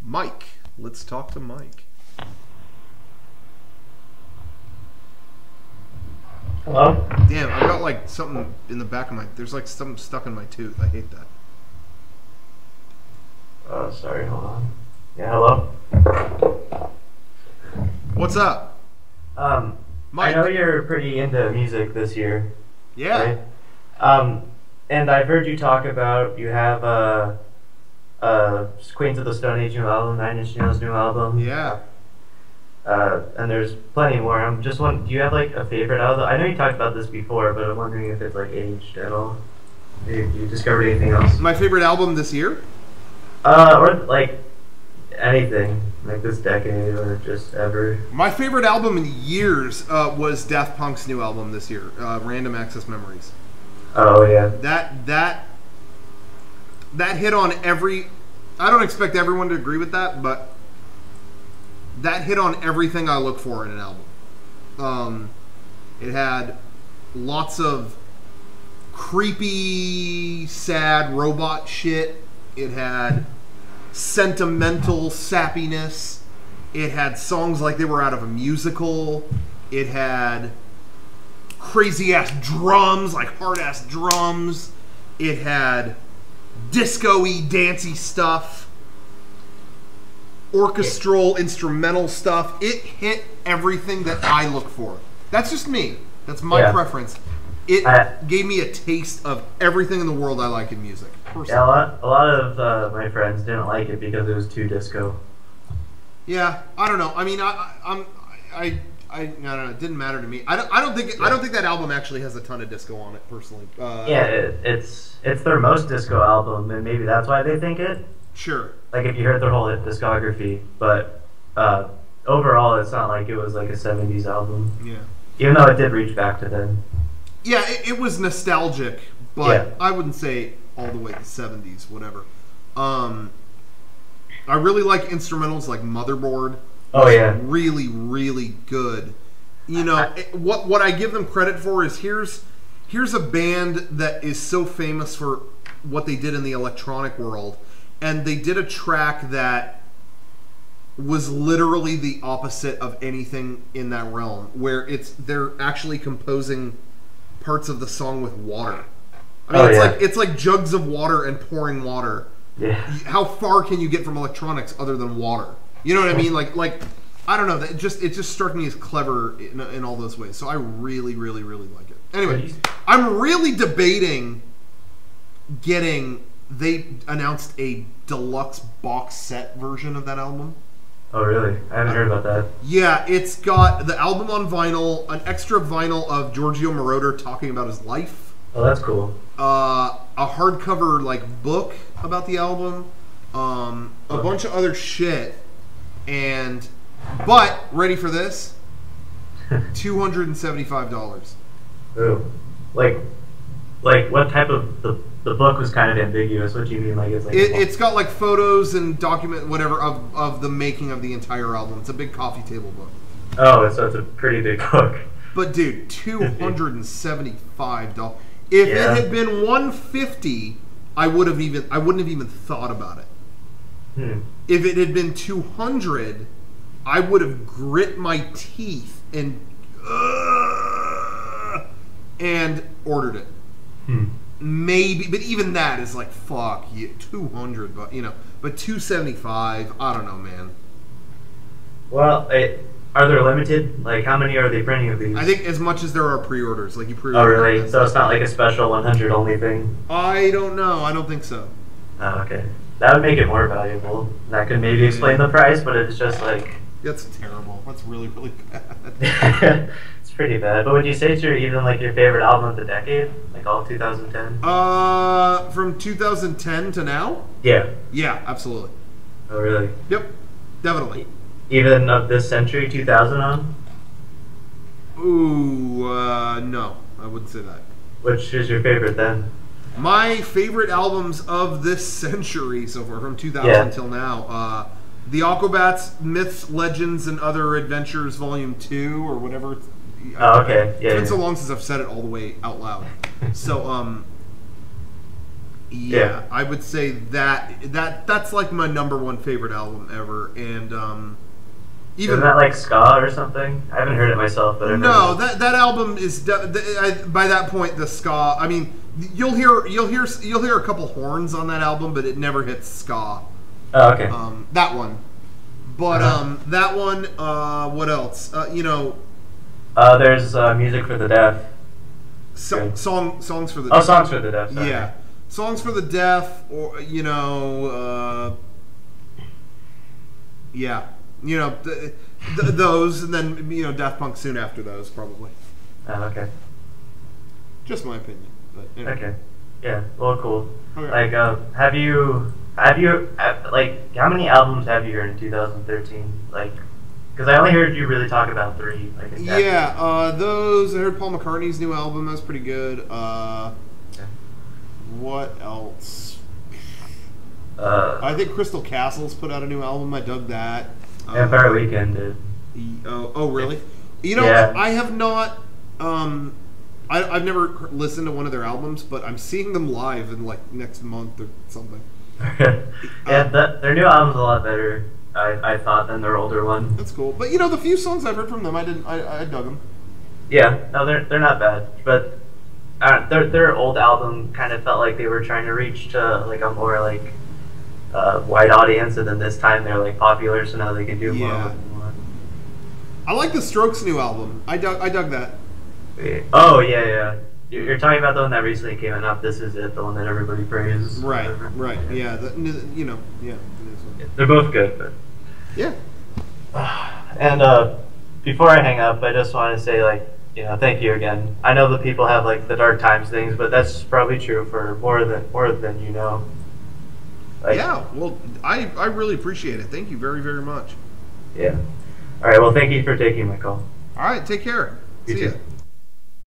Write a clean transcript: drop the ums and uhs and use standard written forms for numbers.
Mike. Let's talk to Mike. Hello? Damn, I've got like something in the back of my... There's like something stuck in my tooth. I hate that. Oh, sorry, hold on. Yeah, hello? What's up? I Mike. know you're pretty into music this year. Yeah. Right? And I've heard you talk about you have Queens of the Stone Age new album, Nine Inch Nails new album. Yeah. And there's plenty more. I'm just wondering, do you have like a favorite album? I know you talked about this before, but I'm wondering if it's like aged at all. Have you discovered anything else? My favorite album this year? Or like anything, like this decade or just ever. My favorite album in years was Daft Punk's new album this year, Random Access Memories. Oh yeah. That hit on every... I don't expect everyone to agree with that, but that hit on everything I look for in an album. It had lots of creepy, sad robot shit. It had sentimental sappiness. It had songs like they were out of a musical. It had crazy-ass drums, like hard-ass drums. It had disco-y, dancey stuff. Orchestral, instrumental stuff. It hit everything that I look for. That's just me. That's my preference. It gave me a taste of everything in the world I like in music. Personally. Yeah, a lot of my friends didn't like it because it was too disco. Yeah, I don't know. I mean, I don't know. It didn't matter to me. I don't think that album actually has a ton of disco on it, personally. It's their most disco album, and maybe that's why they think it. Sure. Like if you heard their whole discography, but overall, it's not like it was like a '70s album. Yeah. Even though it did reach back to then. Yeah, it was nostalgic, but I wouldn't say all the way to the '70s. Whatever. I really like instrumentals like Motherboard. Oh yeah. Really, really good. You know, what I give them credit for is here's a band that is so famous for what they did in the electronic world, and they did a track that was literally the opposite of anything in that realm, where they're actually composing parts of the song with water. I mean, it's like jugs of water and pouring water. Yeah. How far can you get from electronics other than water? You know what I mean? Like I don't know. It just struck me as clever in all those ways. So I really, really, really like it. Anyway, I'm really debating getting. They announced a deluxe box set version of that album. Oh really? I haven't heard about that. Yeah, it's got the album on vinyl, an extra vinyl of Giorgio Moroder talking about his life. Oh, that's cool. A hardcover like book about the album, a bunch of other shit, but ready for this? $275. Ooh, like what type of the book was kind of ambiguous. What do you mean? Like it's got like photos and document whatever of the making of the entire album. It's a big coffee table book. Oh, so it's a pretty big book. But dude, $275. If it had been $150, I wouldn't have even thought about it. If it had been $200, I would have grit my teeth and ordered it. Maybe, but even that is like fuck you. 200, but but 275. I don't know, man. Well, are there limited? Like, how many are they printing of these? I think as much as there are pre-orders. Like you pre-order. Oh, really? So it's not like a special 100 only thing? I don't know. I don't think so. Oh, okay. That would make it more valuable. That could maybe explain the price, but it's just like... That's terrible. That's really, really bad. It's pretty bad. But would you say it's even like your favorite album of the decade? Like all of 2010? From 2010 to now? Yeah. Yeah, absolutely. Oh, really? Yep. Definitely. Even of this century, 2000 on? Ooh, no. I wouldn't say that. Which is your favorite then? My favorite albums of this century so far, from 2000 till now, The Aquabats, Myths, Legends, and Other Adventures, Volume 2, or whatever. Oh, okay. Yeah, it's been so long since I've said it all the way out loud. So, Yeah, I would say that's like my #1 favorite album ever, and even isn't that like ska or something? I haven't heard it myself, but no, that album is by that point the ska. I mean, you'll hear a couple horns on that album, but it never hits ska. Oh, okay. That one, but that one. What else? There's music for the deaf. Songs for the deaf. Songs for the deaf. Sorry. Yeah, songs for the deaf, or yeah. Those, and then Daft Punk soon after those, probably. Oh, okay. Just my opinion, but anyway. Okay. Yeah. Well, cool. Okay. Like, have you like how many albums have you heard in 2013? Like, because I only heard you really talk about 3. Like, exactly. Yeah. Those. I heard Paul McCartney's new album. That was pretty good. Okay. What else? I think Crystal Castles put out a new album. I dug that. Empire Weekend did. Oh, really? Yeah. I have not. I've never listened to one of their albums, but I'm seeing them live in like next month or something. Yeah, their new album's a lot better, I thought, than their older one. That's cool. But the few songs I've heard from them, I dug them. Yeah, no, they're not bad, but their old album kind of felt like they were trying to reach to like a more like wide audience, and then this time they're like popular, so now they can do more. Yeah. I like the Strokes' new album. I dug that. Oh yeah. You're talking about the one that recently came out. This Is It, the one that everybody praises. Right. Yeah. Yeah. They're both good, but yeah. And before I hang up, I just want to say thank you again. I know that people have like the dark times things, but that's probably true for more than you know. Yeah, well, I really appreciate it. Thank you very, very much. Yeah. All right, well, thank you for taking my call. All right, take care. You See too. ya.